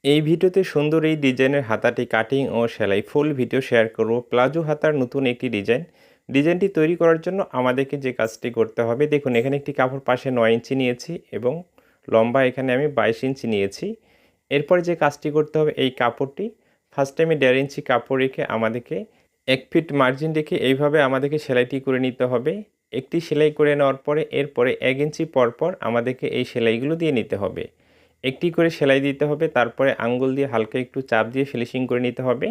এই ভিডিওতে সুন্দর এই ডিজাইনের হাতাটি কাটিং ও সেলাই ফুল ভিডিও শেয়ার করব। প্লাজো হাতার নতুন একটি ডিজাইনটি তৈরি করার জন্য আমাদেরকে যে কাজটি করতে হবে, দেখুন এখানে একটি কাপড় পাশে 9 ইঞ্চি নিয়েছি এবং লম্বা এখানে আমি 22 ইঞ্চি নিয়েছি। এরপরে যে কাজটি করতে হবে, এই কাপড়টি ফার্স্ট টাইমে 1.5 ইঞ্চি কাপড় রেখে আমাদেরকে 1 ফিট মার্জিন রেখে এইভাবে আমাদেরকে সেলাইটি করে নিতে হবে। একটি সেলাই করে নেওয়ার পরে এরপরে 1 ইঞ্চি পরপর আমাদেরকে এই সেলাইগুলো দিয়ে নিতে হবে। একটি করে সেলাই দিতে হবে, তারপরে আঙ্গুল দিয়ে হালকা একটু চাপ দিয়ে ফিনিশিং করে নিতে হবে।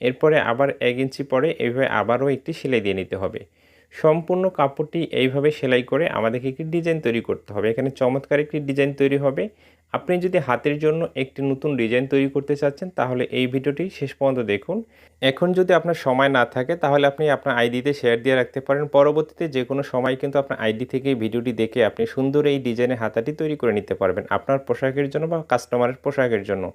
এরপরে আবার 1 ইঞ্চি পরে এইভাবে আবারও একটি সেলাই দিয়ে নিতে হবে। সম্পূর্ণ কাপড়টি এইভাবে সেলাই করে আমাদেরকে একটি ডিজাইন তৈরি করতে হবে। এখানে চমৎকার একটি ডিজাইন তৈরি হবে। আপনি যদি হাতের জন্য একটি নতুন ডিজাইন তৈরি করতে চাচ্ছেন তাহলে এই ভিডিওটি শেষ পর্যন্ত দেখুন। এখন যদি আপনার সময় না থাকে তাহলে আপনি আপনার আইডিতে শেয়ার দিয়ে রাখতে পারেন। পরবর্তীতে যে কোনো সময় কিন্তু আপনার আইডি থেকে ভিডিওটি দেখে আপনি সুন্দর এই ডিজাইনের হাতাটি তৈরি করে নিতে পারবেন আপনার পোশাকের জন্য বা কাস্টমারের পোশাকের জন্য।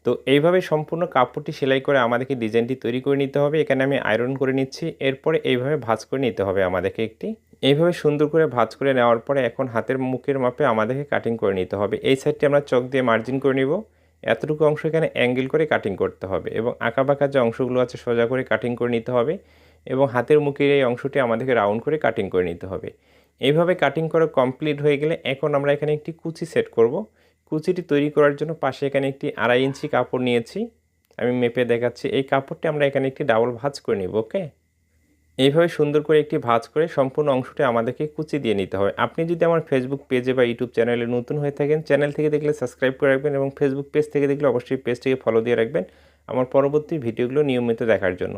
তো এইভাবে সম্পূর্ণ কাপড়টি সেলাই করে আমাদেরকে ডিজাইনটি তৈরি করে নিতে হবে। এখানে আমি আয়রন করে নিচ্ছি। এরপরে এইভাবে ভাঁজ করে নিতে হবে আমাদেরকে এইভাবে সুন্দর করে ভাঁজ করে নেওয়ার পরে এখন হাতের মুখের মাপে আমাদেরকে কাটিং করে নিতে হবে। এই সাইডটি আমরা চক দিয়ে মার্জিন করে নিব। এতটুকু অংশ এখানে অ্যাঙ্গেল করে কাটিং করতে হবে এবং আঁকাবাঁকা যে অংশগুলো আছে সোজা করে কাটিং করে নিতে হবে এবং হাতের মুখের এই অংশটি আমাদেরকে রাউন্ড করে কাটিং করে নিতে হবে। এইভাবে কাটিং করা কমপ্লিট হয়ে গেলে এখন আমরা এখানে একটি কুচি সেট করব। কুচিটি তৈরি করার জন্য পাশে এখানে একটি 2.5 ইঞ্চি কাপড় নিয়েছি। আমি মেপে দেখাচ্ছি। এই কাপড়টি আমরা এখানে একটি ডাবল ভাঁজ করে নিব। ওকে, এইভাবে সুন্দর করে একটি ভাঁজ করে সম্পূর্ণ অংশটি আমাদেরকে কুচি দিয়ে নিতে হবে। আপনি যদি আমার ফেসবুক পেজে বা ইউটিউব চ্যানেলে নতুন হয়ে থাকেন, চ্যানেল থেকে দেখলে সাবস্ক্রাইব করে রাখবেন এবং ফেসবুক পেজ থেকে দেখলে অবশ্যই পেজটিকে ফলো দিয়ে রাখবেন আমার পরবর্তী ভিডিওগুলো নিয়মিত দেখার জন্য।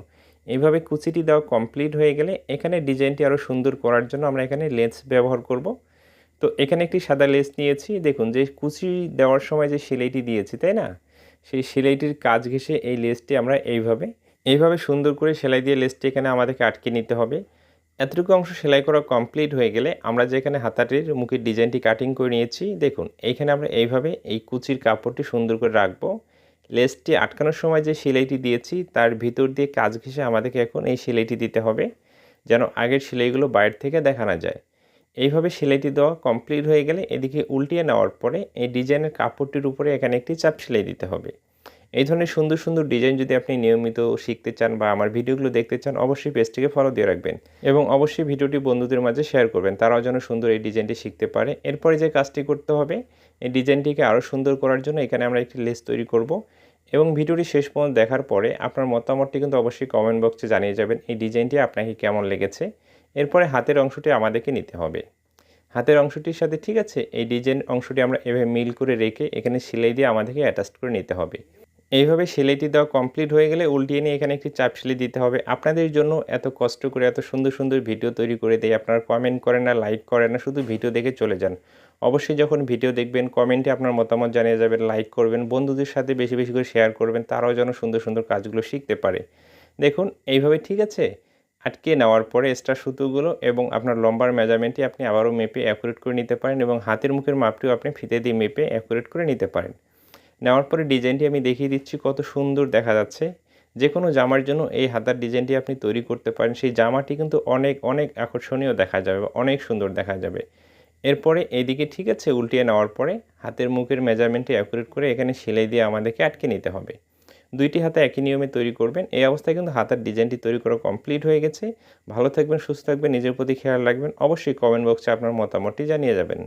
এইভাবে কুচিটি দেওয়া কমপ্লিট হয়ে গেলে এখানে ডিজাইনটি আরও সুন্দর করার জন্য আমরা এখানে লেন্স ব্যবহার করব। তো এখানে একটি সাদা লেস নিয়েছি। দেখুন যে কুচি দেওয়ার সময় যে সেলাইটি দিয়েছি, তাই না, সেই সেলাইটির কাজ ঘেঁষে এই লেসটি আমরা এইভাবে সুন্দর করে সেলাই দিয়ে লেসটি এখানে আমাদেরকে আটকে নিতে হবে। এতটুকু অংশ সেলাই করা কমপ্লিট হয়ে গেলে আমরা যেখানে হাতাটির মুখের ডিজাইনটি কাটিং করে নিয়েছি, দেখুন এইখানে আমরা এইভাবে এই কুচির কাপড়টি সুন্দর করে রাখবো। লেসটি আটকানোর সময় যে সেলাইটি দিয়েছি তার ভিতর দিয়ে কাজ ঘেঁষে আমাদেরকে এখন এই সেলাইটি দিতে হবে যেন আগের সেলাইগুলো বাইরে থেকে দেখা না যায়। এইভাবে সেলাইটি দেওয়া কমপ্লিট হয়ে গেলে এদিকে উল্টিয়ে নেওয়ার পরে এই ডিজাইনের কাপড়টির উপরে এখানে একটি চাপ সেলাই দিতে হবে। এই ধরনের সুন্দর সুন্দর ডিজাইন যদি আপনি নিয়মিত শিখতে চান বা আমার ভিডিওগুলো দেখতে চান, অবশ্যই পেজটিকে ফলো দিয়ে রাখবেন এবং অবশ্যই ভিডিওটি বন্ধুদের মাঝে শেয়ার করবেন, তারাও যেন সুন্দর এই ডিজাইনটি শিখতে পারে। এরপরে যে কাজটি করতে হবে, এই ডিজাইনটিকে আরও সুন্দর করার জন্য এখানে আমরা একটি লেস তৈরি করব এবং ভিডিওটি শেষ পর্যন্ত দেখার পরে আপনার মতামতটি কিন্তু অবশ্যই কমেন্ট বক্সে জানিয়ে যাবেন এই ডিজাইনটি আপনাকে কেমন লেগেছে। এরপরে হাতের অংশটি আমাদেরকে নিতে হবে। হাতের অংশটির সাথে ঠিক আছে এই ডিজাইন অংশটি আমরা এভাবে মিল করে রেখে এখানে সেলাই দিয়ে আমাদেরকে অ্যাটাচ করে নিতে হবে। এইভাবে সেলাইটি দেওয়া কমপ্লিট হয়ে গেলে উল্টিয়ে নিয়ে এখানে একটি চাপ সেলাই দিতে হবে। আপনাদের জন্য এত কষ্ট করে এত সুন্দর সুন্দর ভিডিও তৈরি করে দেয়, আপনারা কমেন্ট করেন না, লাইক করেন না, শুধু ভিডিও দেখে চলে যান। অবশ্যই যখন ভিডিও দেখবেন কমেন্টে আপনার মতামত জানিয়ে যাবেন, লাইক করবেন, বন্ধুদের সাথে বেশি বেশি করে শেয়ার করবেন, তারাও যেন সুন্দর সুন্দর কাজগুলো শিখতে পারে। দেখুন এইভাবে ঠিক আছে আটকে নেওয়ার পরে এক্সট্রা সুতোগুলো এবং আপনার লম্বার মেজারমেন্টটি আপনি আবারও মেপে অ্যাকুরেট করে নিতে পারেন এবং হাতের মুখের মাপটিও আপনি ফিতে দিয়ে মেপে অ্যাকুরেট করে নিতে পারেন। নেওয়ার পরে ডিজাইনটি আমি দেখিয়ে দিচ্ছি কত সুন্দর দেখা যাচ্ছে। যে কোনো জামার জন্য এই হাতার ডিজাইনটি আপনি তৈরি করতে পারেন। সেই জামাটি কিন্তু অনেক অনেক আকর্ষণীয় দেখা যাবে, অনেক সুন্দর দেখা যাবে। এরপরে এইদিকে ঠিক আছে উল্টিয়ে নেওয়ার পরে হাতের মুখের মেজারমেন্টটি অ্যাকুরেট করে এখানে সেলাই দিয়ে আমাদেরকে আটকে নিতে হবে। দুইটি হাতা একই নিয়মে তৈরি করবেন। এই অবস্থায় কিন্তু হাতার ডিজাইনটি তৈরি করা কমপ্লিট হয়ে গেছে। ভালো থাকবেন, সুস্থ থাকবেন, নিজের প্রতি খেয়াল রাখবেন। অবশ্যই কমেন্ট বক্সে আপনার মতামতটি জানিয়ে যাবেন।